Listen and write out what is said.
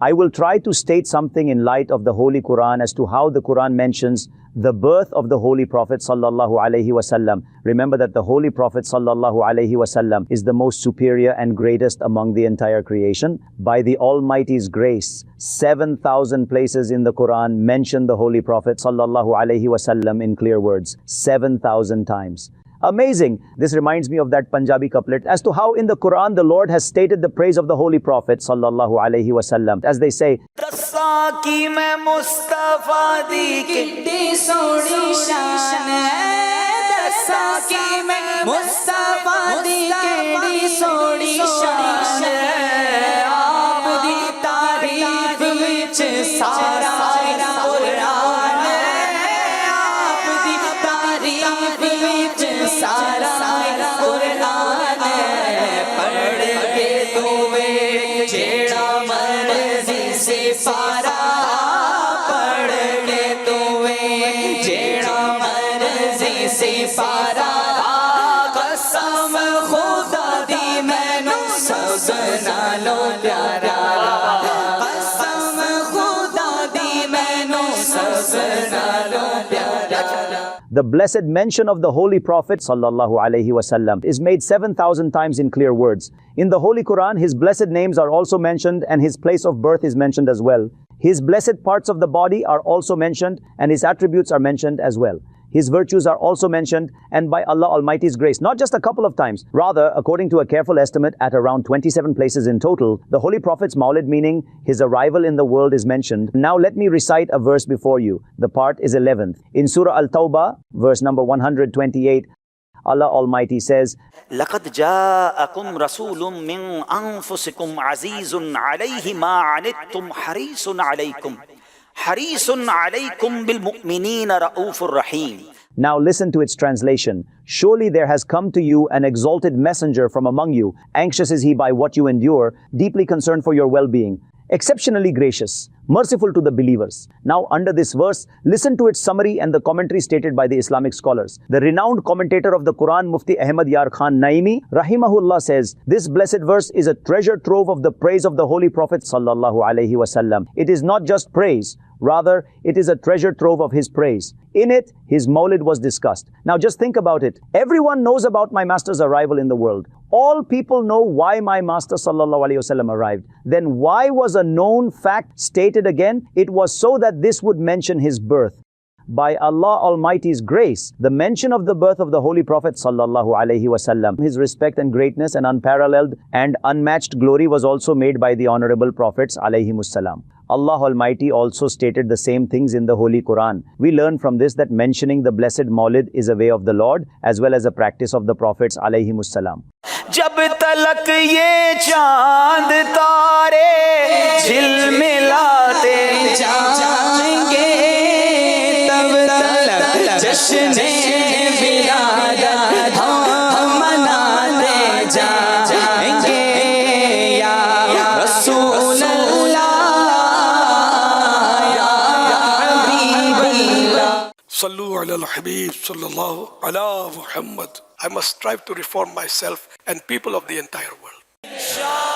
I will try to state something in light of the Holy Quran as to how the Quran mentions the birth of the Holy Prophet sallallahu alaihi wasallam. Remember that the Holy Prophet sallallahu alaihi wasallam is the most superior and greatest among the entire creation. By the Almighty's grace, 7,000 places in the Quran mention the Holy Prophet sallallahu alaihi wasallam in clear words, 7,000 times. Amazing. This reminds me of that Punjabi couplet as to how in the Quran the Lord has stated the praise of the Holy Prophet sallallahu alaihi wasallam. As they say, the blessed mention of the Holy Prophet sallallahu alaihi wasallam is made 7,000 times in clear words. In the Holy Quran, his blessed names are also mentioned and his place of birth is mentioned as well. His blessed parts of the body are also mentioned and his attributes are mentioned as well. His virtues are also mentioned, and by Allah Almighty's grace, not just a couple of times, rather, according to a careful estimate, at around 27 places in total, the Holy Prophet's Maulid, meaning his arrival in the world, is mentioned. Now let me recite a verse before you. The part is 11th. In Surah Al-Tawbah, verse number 128, Allah Almighty says, لَقَدْ جَاءَكُمْ رَسُولٌ مِّنْ أَنفُسِكُمْ عَزِيزٌ عَلَيْهِ مَا عَنِتُّمْ حَرِيصٌ عَلَيْكُمْ حَرِيصٌ عَلَيْكُمْ بِالْمُؤْمِنِينَ رَءُوفٌ رَحِيمٌ. Now listen to its translation. Surely there has come to you an exalted messenger from among you. Anxious is he by what you endure, deeply concerned for your well-being, exceptionally gracious, merciful to the believers. Now under this verse, listen to its summary and the commentary stated by the Islamic scholars. The renowned commentator of the Quran, Mufti Ahmad Yar Khan Naimi, rahimahullah, says, this blessed verse is a treasure trove of the praise of the Holy Prophet sallallahu alaihi wasallam. It is not just praise, rather it is a treasure trove of his praise. In it, his Maulid was discussed. Now just think about it. Everyone knows about my master's arrival in the world. All people know why my master sallallahu alaihi wasallam arrived. Then why was a known fact stated again? It was so that this would mention his birth. By Allah Almighty's grace, the mention of the birth of the Holy Prophet sallallahu alaihi wasallam, his respect and greatness and unparalleled and unmatched glory was also made by the honorable prophets alaihimussalam. Allah Almighty also stated the same things in the Holy Quran. We learn from this that mentioning the blessed Maulid is a way of the Lord as well as a practice of the prophets alaihimussalam. जब तलक ये चांद तारे झिलमिलाते जाएंगे तब तलक जश्न विलादत हम मनाते जाएंगे या रसूल अल्लाह या हबीब अल्लाह सल्लु अला हबीब सल्लल्लाहु अला Muhammad. I must strive to reform myself and people of the entire world.